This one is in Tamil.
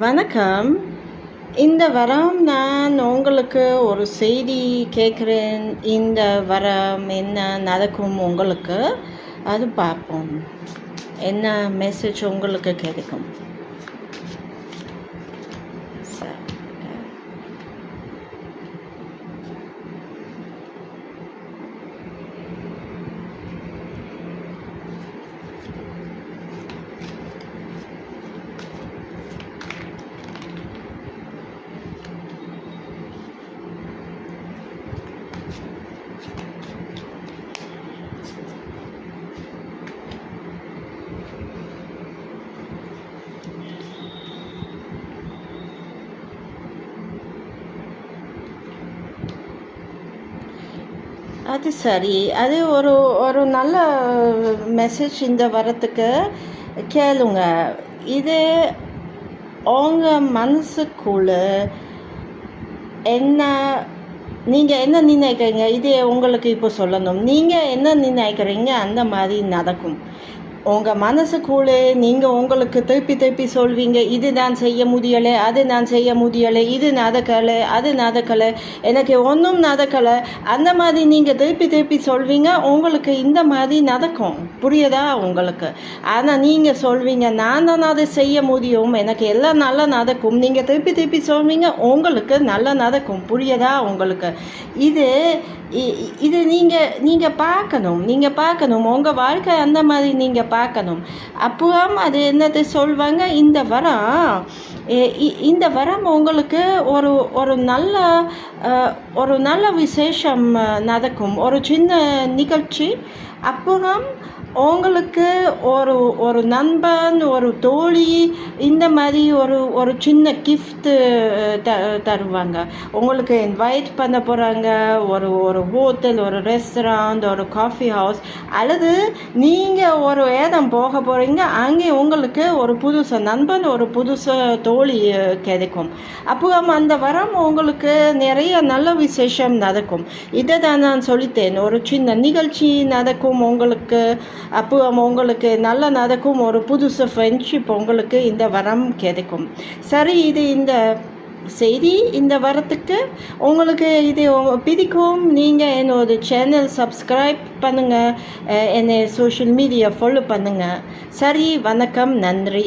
வணக்கம். இந்த வாரம் நான் உங்களுக்கு ஒரு செய்தி கேட்குறேன். இந்த வாரம் என்ன நடக்கும் உங்களுக்கு? அது பார்ப்போம். என்ன மெசேஜ் உங்களுக்கு கிடைக்கும்? சரி. அது சரி. அது ஒரு ஒரு நல்ல மெசேஜ் இந்த வாரத்துக்கு கேளுங்க. இது உங்க மனசுக்குள்ள என்ன நீங்கள் என்ன நினைக்கிறீங்க? இது உங்களுக்கு இப்போ சொல்லணும். நீங்கள் என்ன நினைக்கிறீங்க அந்த மாதிரி நடக்கும். உங்கள் மனசுக்குள்ளே நீங்கள் உங்களுக்கு திருப்பி சொல்வீங்க, இது நான் செய்ய முடியலை, அது நான் செய்ய முடியலை, இது நடக்கலை, அது நடக்கலை, எனக்கு ஒன்றும் நடக்கலை. அந்த மாதிரி நீங்கள் திருப்பி சொல்வீங்க. உங்களுக்கு இந்த மாதிரி நடக்கும். புரியுதா உங்களுக்கு? ஆனால் நீங்கள் சொல்வீங்க, நான் தான் அதை செய்ய முடியும், எனக்கு எல்லாம் நல்லா நடக்கும். நீங்கள் திருப்பி சொல்வீங்க, உங்களுக்கு நல்லா நடக்கும். புரியுதா உங்களுக்கு? இது நீங்கள் பார்க்கணும். உங்கள் வாழ்க்கை அந்த மாதிரி நீங்கள் பார்க்கணும். அப்புறம் அது என்னது சொல்வாங்க, இந்த வரம் உங்களுக்கு ஒரு நல்ல விசேஷம் நடக்கும். ஒரு சின்ன நிகழ்ச்சி. அப்புறம் உங்களுக்கு ஒரு நண்பன், ஒரு தோழி, இந்த மாதிரி ஒரு சின்ன கிஃப்ட்டு தருவாங்க. உங்களுக்கு இன்வைட் பண்ண போகிறாங்க. ஒரு ஹோட்டல், ஒரு ரெஸ்டாரண்ட், ஒரு காஃபி ஹவுஸ், அல்லது நீங்கள் ஒரு இடம் போக போகிறீங்க. அங்கே உங்களுக்கு ஒரு புதுசு நண்பன், ஒரு புதுசு தோழி கிடைக்கும். அப்புறம் அந்த வரம் உங்களுக்கு நிறைய நல்ல விசேஷம் நடக்கும். இதை தான் நான் சொல்லித்தேன். ஒரு சின்ன நிகழ்ச்சி நடக்கும் உங்களுக்கு. அப்புறம் உங்களுக்கு நல்லா நடக்கும். ஒரு புதுசு ஃப்ரெண்ட்ஷிப் உங்களுக்கு இந்த வரம் கிடைக்கும். சரி, இது இந்த செய்தி இந்த வாரத்துக்கு உங்களுக்கு இது பிடிக்கும். நீங்கள் என்னோட சேனல் சப்ஸ்கிரைப் பண்ணுங்கள், என்னை சோஷியல் மீடியா ஃபாலோ பண்ணுங்கள். சரி, வணக்கம், நன்றி.